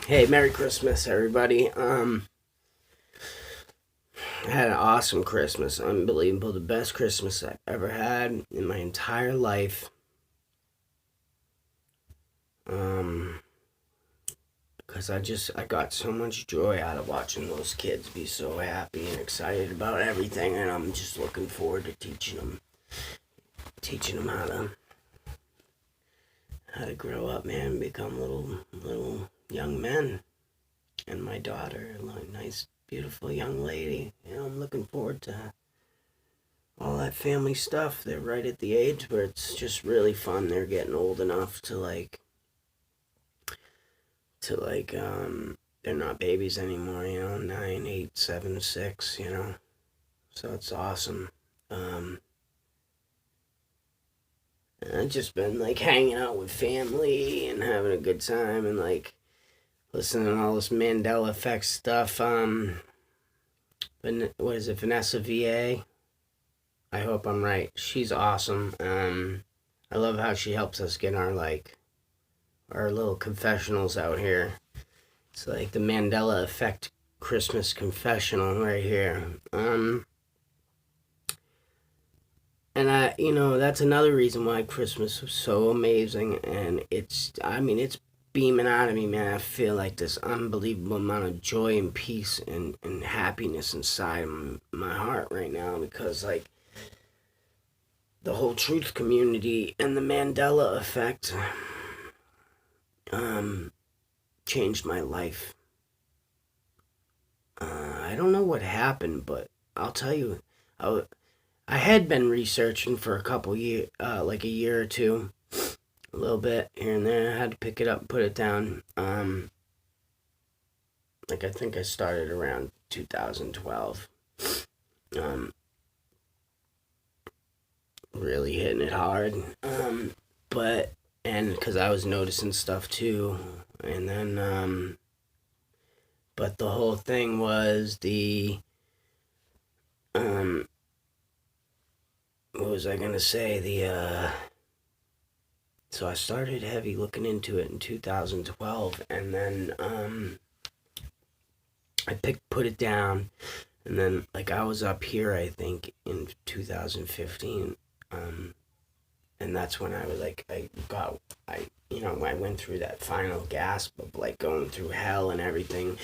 Hey, Merry Christmas, everybody. I had an awesome Christmas. Unbelievable. The best Christmas I've ever had in my entire life. Um, because I got so much joy out of watching those kids be so happy and excited about everything, and I'm just looking forward to teaching them how to grow up, man, become little young men. And my daughter, a nice, beautiful young lady. I'm looking forward to all that family stuff. They're right at the age where it's just really fun. They're getting old enough to they're not babies anymore, 9, 8, 7, 6. So it's awesome. Um, and I've just been like hanging out with family and having a good time and like listening to all this Mandela effect stuff. What is it, Vanessa VA? I hope I'm right. She's awesome. I love how she helps us get our little confessionals out here. It's like the Mandela effect Christmas confessional right here. And that's another reason why Christmas was so amazing. And it's beaming out of me, man. I feel like this unbelievable amount of joy and peace and happiness inside my heart right now because, like, the whole truth community and the Mandela effect changed my life. I don't know what happened, but I'll tell you, I had been researching for a couple years, like a year or two, a little bit here and there. I had to pick it up and put it down. Like I think I started around 2012. Um, really hitting it hard. But and because I was noticing stuff too, and then but the whole thing was um, what was I gonna say? So I started heavy looking into it in 2012, and then I put it down, and then like I was up here, I think in 2015, and that's when I was like I went through that final gasp of like going through hell and everything,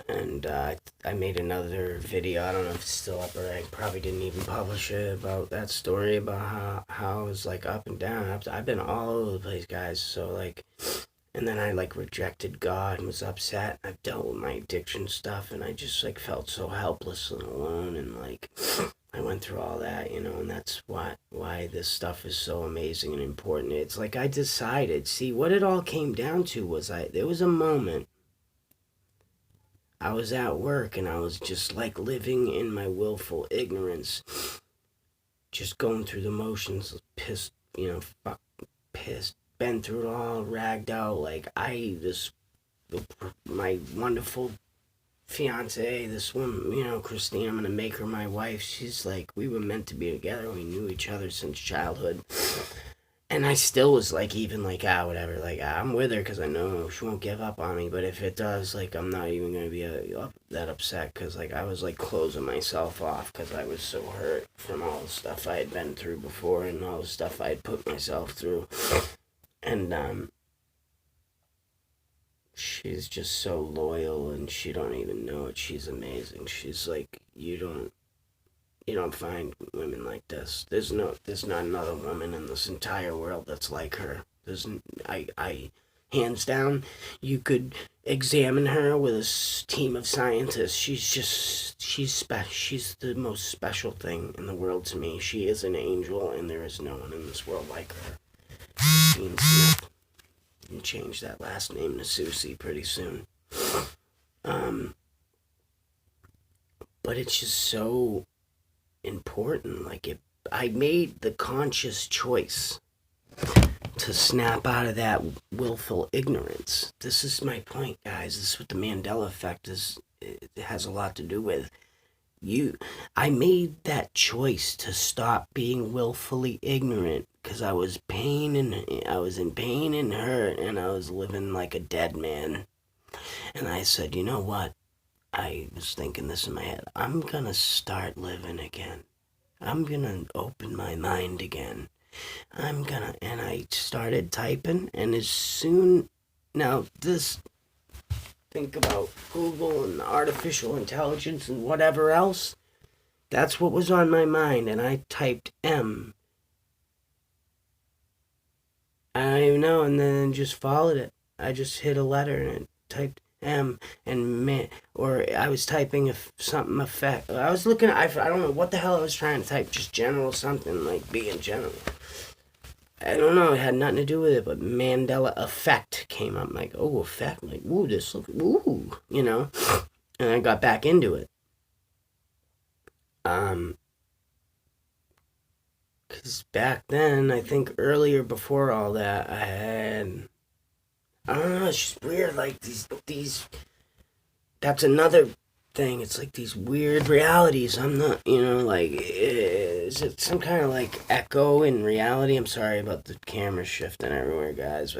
and I made another video. I don't know if it's still up, or I probably didn't even publish it, about that story about how I was like up and down. I've been all over the place, guys. So like, and then I like rejected God and was upset. I've dealt with my addiction stuff, and I just like felt so helpless and alone, and like I went through all that, and that's why this stuff is so amazing and important. It's like I decided. See, what it all came down to was there was a moment I was at work and I was just like living in my willful ignorance, just going through the motions, pissed, pissed, been through it all, ragged out. Like my wonderful fiance, this woman, Christine, I'm gonna make her my wife. She's like, we were meant to be together. We knew each other since childhood. And I still was like, even like, whatever. Like, I'm with her because I know she won't give up on me. But if it does, like, I'm not even going to be that upset because, like, I was like closing myself off because I was so hurt from all the stuff I had been through before and all the stuff I had put myself through. And, she's just so loyal and she don't even know it. She's amazing. She's like, you don't find women like this. There's not another woman in this entire world that's like her. I hands down, you could examine her with a team of scientists. She's the most special thing in the world to me. She is an angel, and there is no one in this world like her. Christine Smith. You change that last name to Susie pretty soon. But it's just so important. I made the conscious choice to snap out of that willful ignorance. This is my point, guys. This is what the Mandela effect is. It has a lot to do with I made that choice to stop being willfully ignorant because I was in pain and hurt, and I was living like a dead man. And I said, you know what? I was thinking this in my head. I'm gonna start living again. I'm gonna open my mind again. And I started typing, and as soon, now this, think about Google and artificial intelligence and whatever else, that's what was on my mind, and I typed M. I don't even know, and then just followed it. I just hit a letter and it typed M, and man, or I was typing something effect. I was looking at, I don't know what the hell I was trying to type, just general something, like be in general. I don't know, it had nothing to do with it, but Mandela effect came up. Like, oh, effect, like, ooh, this look, ooh, you know? And I got back into it. Because back then, I think earlier before all that, I don't know, it's just weird, like, that's another thing, it's like these weird realities. I'm not, like, is it some kind of, like, echo in reality? I'm sorry about the camera shifting everywhere, guys,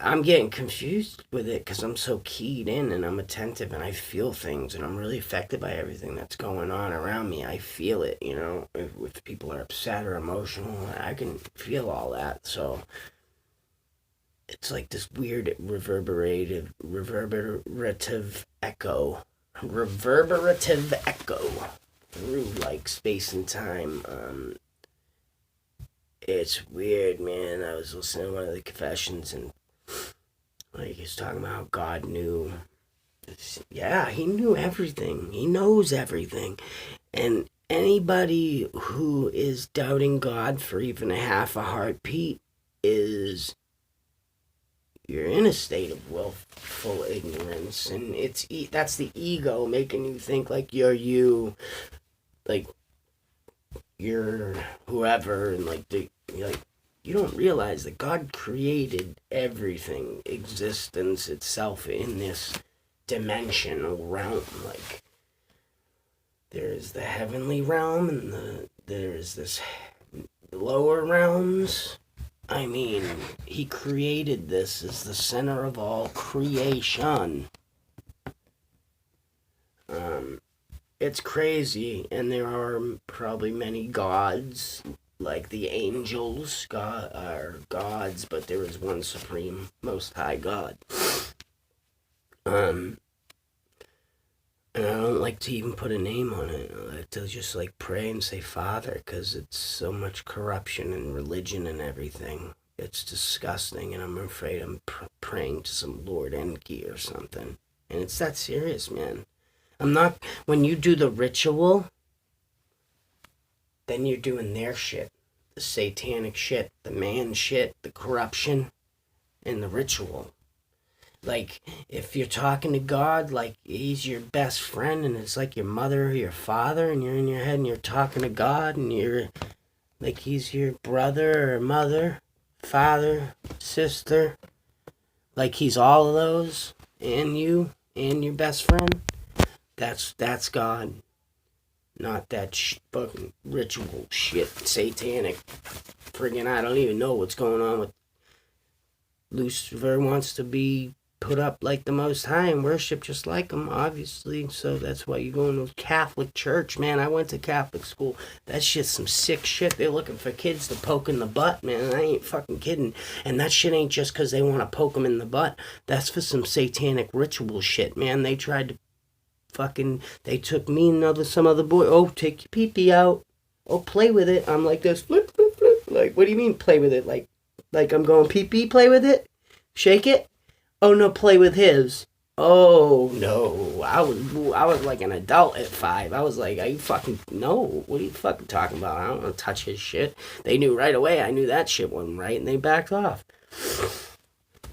I'm getting confused with it because I'm so keyed in and I'm attentive and I feel things and I'm really affected by everything that's going on around me. I feel it, if people are upset or emotional, I can feel all that. So it's like this weird reverberative echo. Reverberative echo through like space and time. It's weird, man. I was listening to one of the confessions and like he's talking about how God knew. Yeah, he knew everything. He knows everything. And anybody who is doubting God for even a half a heartbeat you're in a state of willful ignorance, and that's the ego making you think like you're you're whoever, and like you don't realize that God created everything, existence itself, in this dimensional realm. Like, there is the heavenly realm, and there is this lower realms. I mean, he created this as the center of all creation. It's crazy, and there are probably many gods, like the angels are gods, but there is one supreme, most high God. And I don't like to even put a name on it. I like to just like pray and say Father, because it's so much corruption and religion and everything. It's disgusting, and I'm afraid I'm praying to some Lord Enki or something. And it's that serious, man. I'm not, when you do the ritual, then you're doing their shit. The satanic shit, the man shit, the corruption, and the ritual. Like, if you're talking to God, like, he's your best friend, and it's like your mother or your father, and you're in your head, and you're talking to God, and you're, like, he's your brother or mother, father, sister. Like, he's all of those, and you, and your best friend. That's God. Not that fucking ritual shit, satanic. Friggin', I don't even know what's going on with Lucifer. Wants to be put up like the Most High and worship just like him, obviously. So that's why you go into Catholic church, man. I went to Catholic school. That shit's some sick shit. They're looking for kids to poke in the butt, man. I ain't fucking kidding. And that shit ain't just because they want to poke them in the butt. That's for some satanic ritual shit, man. They tried to they took me and some other boy. Oh, take your pee-pee out. Oh, play with it. I'm like this, flip, flip, flip. Like, what do you mean play with it? Like I'm going pee-pee, play with it? Shake it? Oh, no, play with his. Oh, no. I was like an adult at 5. I was like, are you fucking, no. What are you fucking talking about? I don't want to touch his shit. They knew right away I knew that shit wasn't right, and they backed off.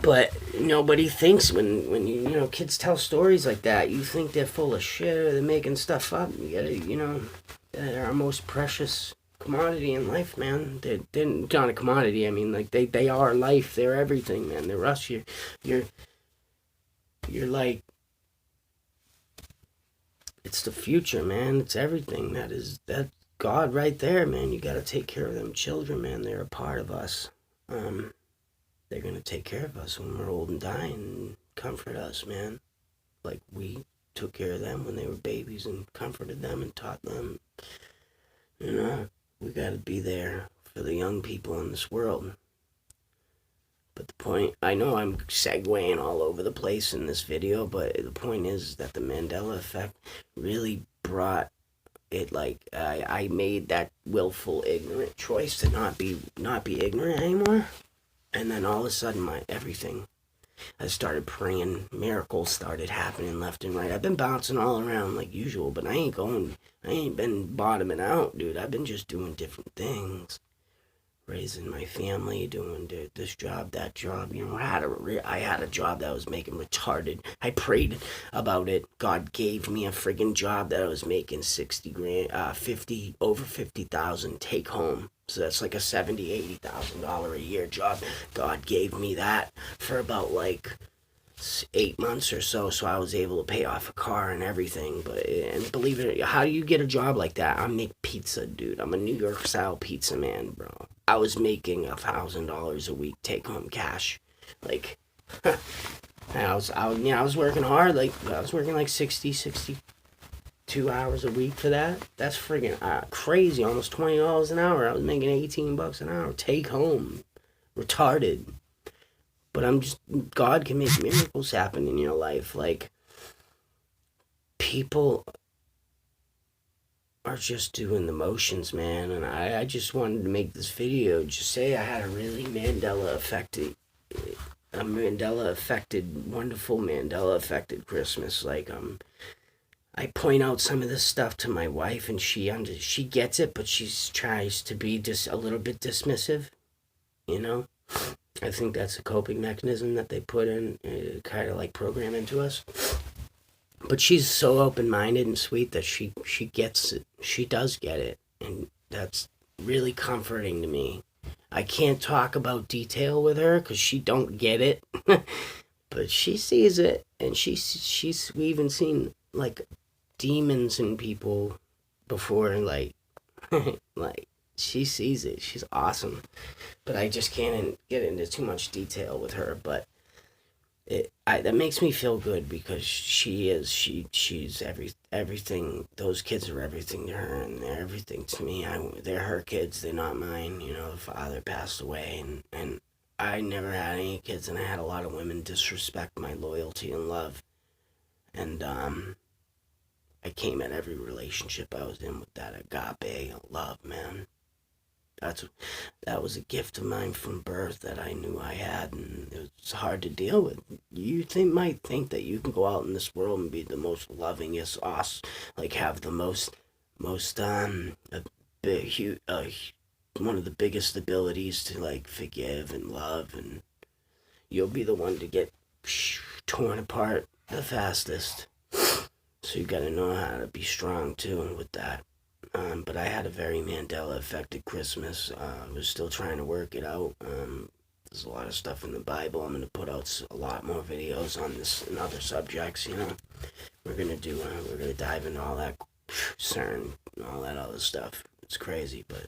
But nobody thinks when kids tell stories like that, you think they're full of shit or they're making stuff up. You gotta, they're our most precious commodity in life, man. They're not a commodity. I mean, like, they are life. They're everything, man. They're us. You're like, it's the future, man. It's everything. That God right there, man. You got to take care of them children, man. They're a part of us. They're going to take care of us when we're old and dying and comfort us, man. Like we took care of them when they were babies and comforted them and taught them. You know, we got to be there for the young people in this world. But the point, I know I'm segueing all over the place in this video, but the point is that the Mandela effect really brought it, like, I made that willful ignorant choice to not be ignorant anymore. And then all of a sudden everything, I started praying, miracles started happening left and right. I've been bouncing all around like usual, but I ain't been bottoming out, dude. I've been just doing different things. Raising my family, doing this job, that job. You know, I had a job that I was making retarded. I prayed about it. God gave me a friggin' job that I was making 60 grand, over 50,000 take home. So that's like a $70,000-$80,000 a year job. God gave me that for about like 8 months or so I was able to pay off a car and everything. But, and believe it, how do you get a job like that? I make pizza, dude. I'm a New York style pizza man, bro. I was making $1,000 a week take home cash. Like, I was working hard. Like, I was working like 62 hours a week for that. That's friggin' crazy. Almost $20 an hour. I was making $18 an hour take home. Retarded. But God can make miracles happen in your life. Like, people are just doing the motions, man. And I just wanted to make this video, just say I had a really wonderful Mandela affected Christmas. Like, I point out some of this stuff to my wife, and she gets it, but she tries to be just a little bit dismissive, you know? I think that's a coping mechanism that they put in, kind of like program into us. But she's so open-minded and sweet that she gets it. She does get it, and that's really comforting to me. I can't talk about detail with her because she don't get it, but she sees it, and we even seen like demons in people before, like like she sees it. She's awesome, but I just can't get into too much detail with her. But that makes me feel good because she's everything. Those kids are everything to her, and they're everything to me. They're her kids. They're not mine. You know, the father passed away, and I never had any kids, and I had a lot of women disrespect my loyalty and love, and I came at every relationship I was in with that agape love, man. That was a gift of mine from birth that I knew I had, and it was hard to deal with. You might think that you can go out in this world and be the most lovingest, awesome, like have the most one of the biggest abilities to like forgive and love, and you'll be the one to get torn apart the fastest. So you gotta know how to be strong too with that. But I had a very Mandela affected Christmas. I was still trying to work it out. There's a lot of stuff in the Bible. I'm going to put out a lot more videos on this and other subjects, you know. We're going to dive into all that CERN and all that other stuff. It's crazy, but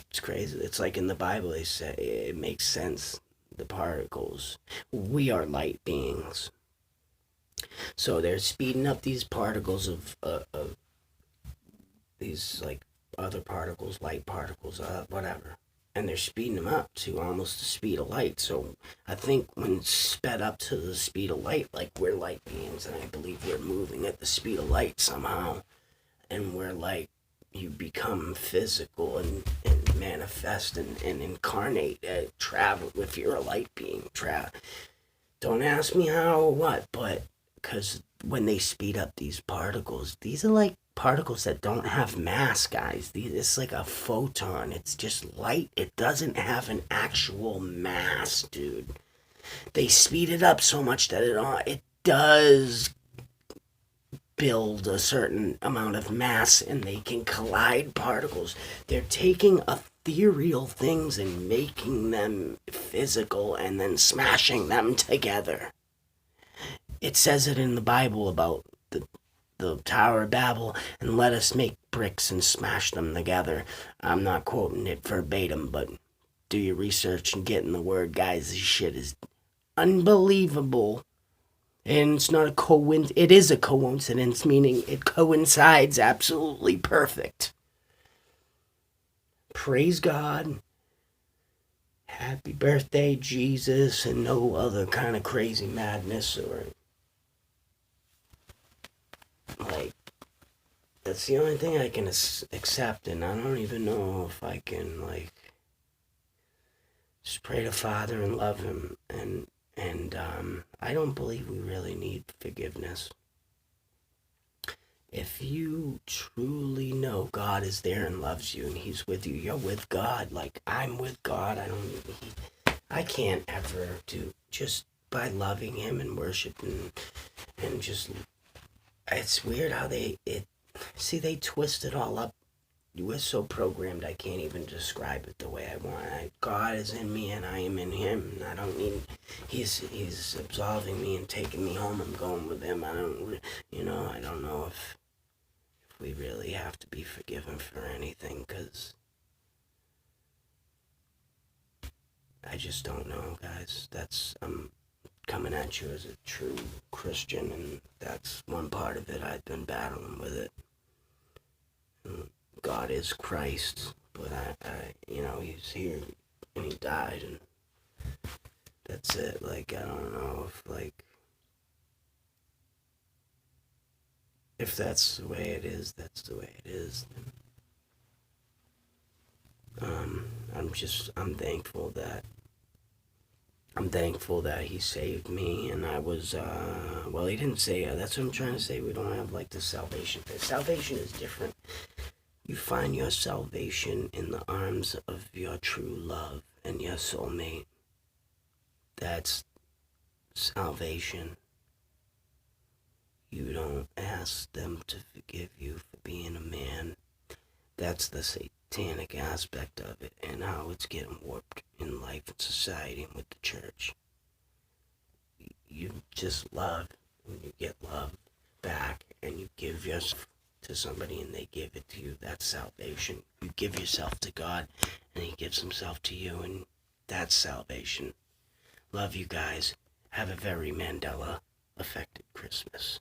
it's crazy. It's like in the Bible, they say it makes sense. The particles. We are light beings. So they're speeding up these particles of these like other particles, light particles, whatever, and they're speeding them up to almost the speed of light. So I think when it's sped up to the speed of light, like we're light beings, and I believe we're moving at the speed of light somehow, and we're like, you become physical and manifest and incarnate, travel. If you're a light being, don't ask me how or what, but because when they speed up these particles, these are like particles that don't have mass, guys. It's like a photon. It's just light. It doesn't have an actual mass, dude. They speed it up so much that it does build a certain amount of mass, and they can collide particles. They're taking ethereal things and making them physical and then smashing them together. It says it in the Bible about the Tower of Babel and let us make bricks and smash them together. I'm not quoting it verbatim, but do your research and get in the word, guys. This shit is unbelievable. And it's not a coincidence. It is a coincidence, meaning it coincides absolutely perfect. Praise God. Happy birthday, Jesus, and no other kind of crazy madness or like. That's the only thing I can accept, and I don't even know if I can like just pray to Father and love Him, and I don't believe we really need forgiveness. If you truly know God is there and loves you and He's with you, you're with God. Like I'm with God. I can't ever do just by loving Him and worshiping and just. It's weird how they twist it all up. We're so programmed I can't even describe it the way I want. God is in me and I am in Him. And I don't need. He's absolving me and taking me home. I'm going with Him. I don't. I don't know if we really have to be forgiven for anything, because I just don't know, guys. I'm coming at you as a true Christian, and that's one part of it. I've been battling with it. God is Christ, but He's here and He died, and that's it. Like, I don't know if that's the way it is, that's the way it is. I'm thankful that He saved me, and I was, He didn't say, that's what I'm trying to say. We don't have like the salvation. Salvation is different. You find your salvation in the arms of your true love and your soulmate. That's salvation. You don't ask them to forgive you for being a man. That's the satanic aspect of it, and how it's getting warped in life and society and with the church. You just love when you get love back and you give yourself to somebody and they give it to you. That's salvation. You give yourself to God and He gives Himself to you, and that's salvation. Love you guys. Have a very Mandela affected Christmas.